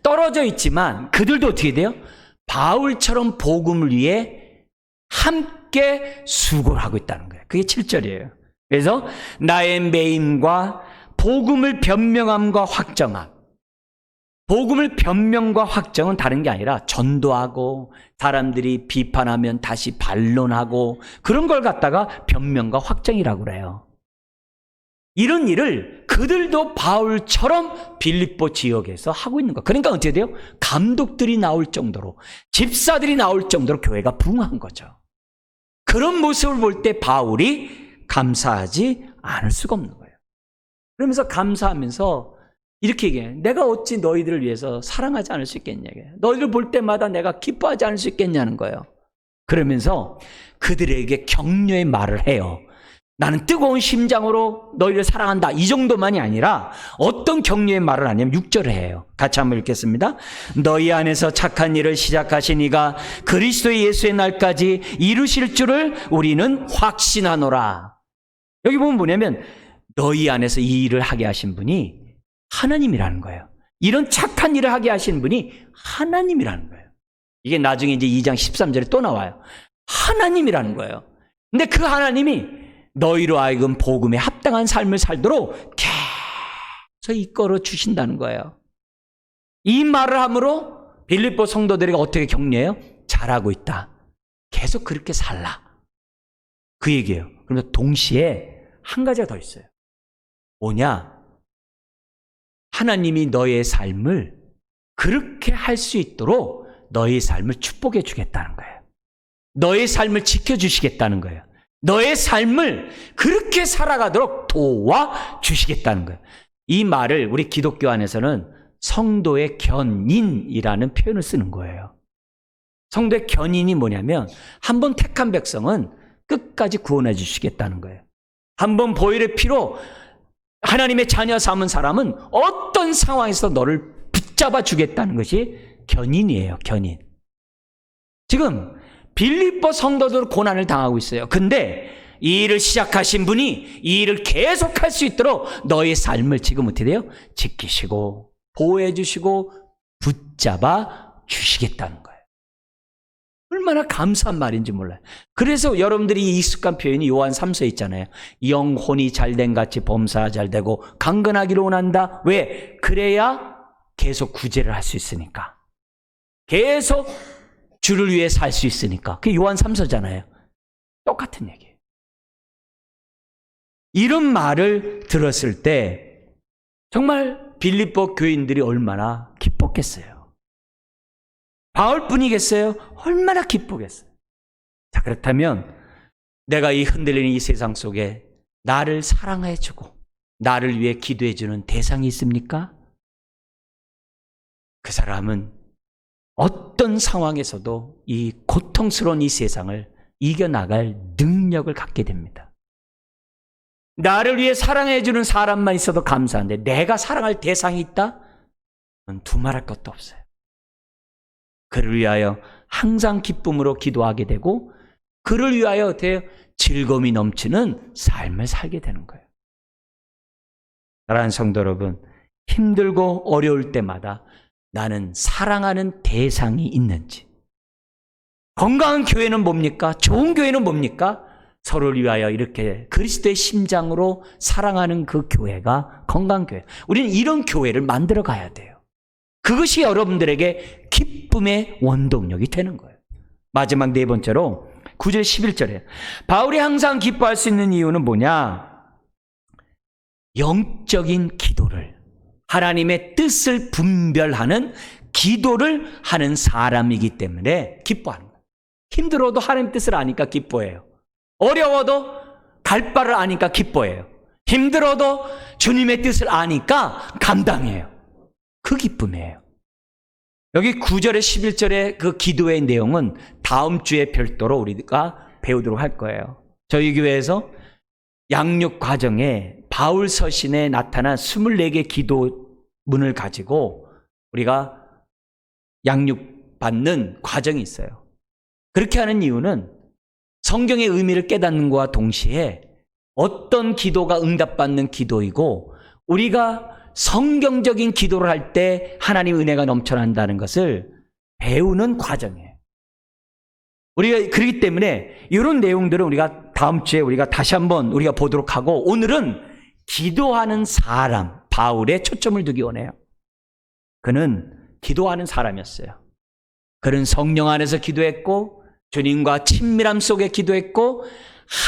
떨어져 있지만 그들도 어떻게 돼요? 바울처럼 복음을 위해 함께 수고를 하고 있다는 거예요. 그게 7절이에요. 그래서 나의 매임과 복음을 변명함과 확정함. 복음을 변명과 확정은 다른 게 아니라 전도하고 사람들이 비판하면 다시 반론하고 그런 걸 갖다가 변명과 확정이라고 그래요. 이런 일을 그들도 바울처럼 빌립보 지역에서 하고 있는 거예요. 그러니까 어떻게 돼요? 감독들이 나올 정도로, 집사들이 나올 정도로 교회가 부흥한 거죠. 그런 모습을 볼 때 바울이 감사하지 않을 수가 없는 거예요. 그러면서 감사하면서 이렇게 얘기해요. 내가 어찌 너희들을 위해서 사랑하지 않을 수 있겠냐. 너희를 볼 때마다 내가 기뻐하지 않을 수 있겠냐는 거예요. 그러면서 그들에게 격려의 말을 해요. 나는 뜨거운 심장으로 너희를 사랑한다. 이 정도만이 아니라 어떤 격려의 말을 하냐면 6절에 해요. 같이 한번 읽겠습니다. 너희 안에서 착한 일을 시작하신 이가 그리스도 예수의 날까지 이루실 줄을 우리는 확신하노라. 여기 보면 뭐냐면 너희 안에서 이 일을 하게 하신 분이 하나님이라는 거예요. 이런 착한 일을 하게 하신 분이 하나님이라는 거예요. 이게 나중에 이제 2장 13절에 또 나와요. 하나님이라는 거예요. 근데 그 하나님이 너희로 하여금 복음에 합당한 삶을 살도록 계속 이끌어 주신다는 거예요. 이 말을 함으로 빌립보 성도들에게 어떻게 격려해요? 잘하고 있다. 계속 그렇게 살라. 그 얘기예요. 그러면서 동시에 한 가지가 더 있어요. 뭐냐? 하나님이 너의 삶을 그렇게 할 수 있도록 너의 삶을 축복해 주겠다는 거예요. 너의 삶을 지켜주시겠다는 거예요. 너의 삶을 그렇게 살아가도록 도와주시겠다는 거예요. 이 말을 우리 기독교 안에서는 성도의 견인이라는 표현을 쓰는 거예요. 성도의 견인이 뭐냐면 한번 택한 백성은 끝까지 구원해 주시겠다는 거예요. 한번 보혈의 피로 하나님의 자녀 삼은 사람은 어떤 상황에서 너를 붙잡아 주겠다는 것이 견인이에요. 견인. 지금 빌립보 성도들 고난을 당하고 있어요. 근데 이 일을 시작하신 분이 이 일을 계속할 수 있도록 너의 삶을 지금 어떻게 돼요? 지키시고 보호해 주시고 붙잡아 주시겠다는 거예요. 얼마나 감사한 말인지 몰라요. 그래서 여러분들이 익숙한 표현이 요한 3서에 있잖아요. 영혼이 잘된 같이 범사 잘되고 강건하기를 원한다. 왜? 그래야 계속 구제를 할 수 있으니까. 계속 주를 위해 살 수 있으니까. 그게 요한 3서잖아요. 똑같은 얘기예요. 이런 말을 들었을 때 정말 빌립보 교인들이 얼마나 기뻤겠어요. 바울뿐이겠어요? 얼마나 기쁘겠어요. 자, 그렇다면 내가 이 흔들리는 이 세상 속에 나를 사랑해주고 나를 위해 기도해주는 대상이 있습니까? 그 사람은 어떤 상황에서도 이 고통스러운 이 세상을 이겨나갈 능력을 갖게 됩니다. 나를 위해 사랑해주는 사람만 있어도 감사한데 내가 사랑할 대상이 있다? 그건 두말할 것도 없어요. 그를 위하여 항상 기쁨으로 기도하게 되고 그를 위하여 어때요? 즐거움이 넘치는 삶을 살게 되는 거예요. 사랑하는 성도 여러분, 힘들고 어려울 때마다 나는 사랑하는 대상이 있는지, 건강한 교회는 뭡니까? 좋은 교회는 뭡니까? 서로를 위하여 이렇게 그리스도의 심장으로 사랑하는 그 교회가 건강교회. 우리는 이런 교회를 만들어 가야 돼요. 그것이 여러분들에게 기쁨의 원동력이 되는 거예요. 마지막 네 번째로 9절 11절에 바울이 항상 기뻐할 수 있는 이유는 뭐냐? 영적인 기도를, 하나님의 뜻을 분별하는 기도를 하는 사람이기 때문에 기뻐하는 거예요. 힘들어도 하나님 뜻을 아니까 기뻐해요. 어려워도 갈 바를 아니까 기뻐해요. 힘들어도 주님의 뜻을 아니까 감당해요. 그 기쁨이에요. 여기 9절에 11절의 그 기도의 내용은 다음 주에 별도로 우리가 배우도록 할 거예요. 저희 교회에서 양육 과정에 바울 서신에 나타난 24개 기도문을 가지고 우리가 양육받는 과정이 있어요. 그렇게 하는 이유는 성경의 의미를 깨닫는 것과 동시에 어떤 기도가 응답받는 기도이고 우리가 성경적인 기도를 할 때 하나님의 은혜가 넘쳐난다는 것을 배우는 과정이에요. 우리가 그렇기 때문에 이런 내용들은 우리가 다음 주에 우리가 다시 한번 우리가 보도록 하고, 오늘은 기도하는 사람 바울에 초점을 두기 원해요. 그는 기도하는 사람이었어요. 그는 성령 안에서 기도했고 주님과 친밀함 속에 기도했고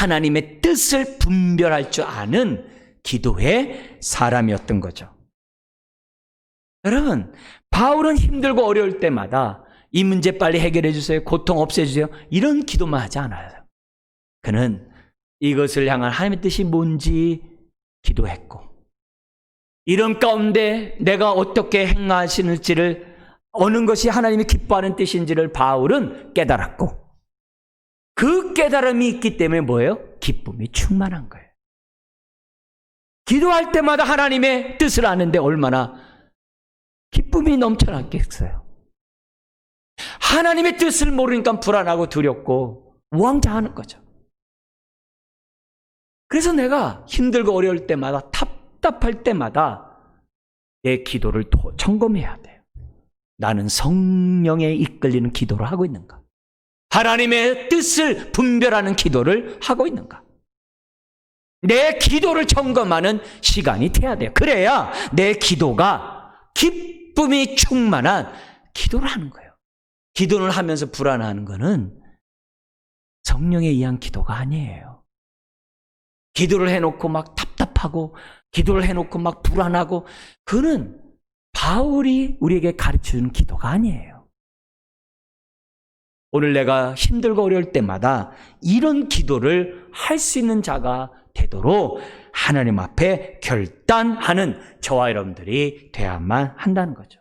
하나님의 뜻을 분별할 줄 아는 기도의 사람이었던 거죠. 여러분, 바울은 힘들고 어려울 때마다 이 문제 빨리 해결해 주세요, 고통 없애주세요, 이런 기도만 하지 않아요. 그는 이것을 향한 하나님의 뜻이 뭔지 기도했고, 이런 가운데 내가 어떻게 행하시는지를, 어느 것이 하나님이 기뻐하는 뜻인지를 바울은 깨달았고, 그 깨달음이 있기 때문에 뭐예요? 기쁨이 충만한 거예요. 기도할 때마다 하나님의 뜻을 아는데 얼마나 기쁨이 넘쳐났겠어요. 하나님의 뜻을 모르니까 불안하고 두렵고 우왕좌왕하는 거죠. 그래서 내가 힘들고 어려울 때마다, 답답할 때마다 내 기도를 점검해야 돼요. 나는 성령에 이끌리는 기도를 하고 있는가? 하나님의 뜻을 분별하는 기도를 하고 있는가? 내 기도를 점검하는 시간이 돼야 돼요. 그래야 내 기도가 기쁨이 충만한 기도를 하는 거예요. 기도를 하면서 불안해하는 거는 성령에 의한 기도가 아니에요. 기도를 해놓고 막 답답하고, 기도를 해놓고 막 불안하고, 그는 바울이 우리에게 가르쳐주는 기도가 아니에요. 오늘 내가 힘들고 어려울 때마다 이런 기도를 할 수 있는 자가 되도록 하나님 앞에 결단하는 저와 여러분들이 되어야만 한다는 거죠.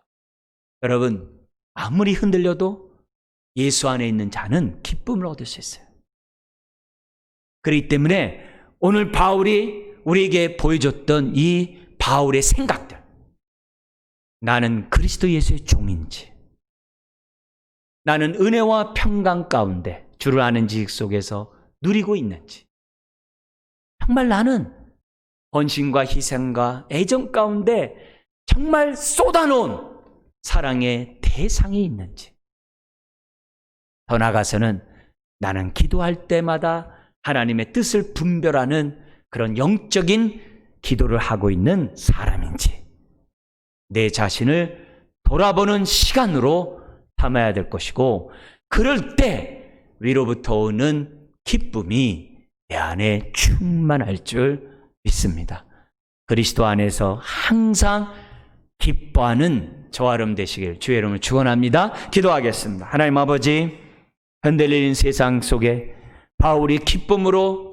여러분, 아무리 흔들려도 예수 안에 있는 자는 기쁨을 얻을 수 있어요. 그렇기 때문에 오늘 바울이 우리에게 보여줬던 이 바울의 생각들, 나는 그리스도 예수의 종인지, 나는 은혜와 평강 가운데 주를 아는 지식 속에서 누리고 있는지, 정말 나는 헌신과 희생과 애정 가운데 정말 쏟아놓은 사랑의 대상이 있는지, 더 나아가서는 나는 기도할 때마다 하나님의 뜻을 분별하는 그런 영적인 기도를 하고 있는 사람인지, 내 자신을 돌아보는 시간으로 삼아야 될 것이고, 그럴 때 위로부터 오는 기쁨이 내 안에 충만할 줄 믿습니다. 그리스도 안에서 항상 기뻐하는 저와 여러분 되시길 주의 이름으로 축원합니다. 기도하겠습니다. 하나님 아버지, 흔들리는 세상 속에 바울이 기쁨으로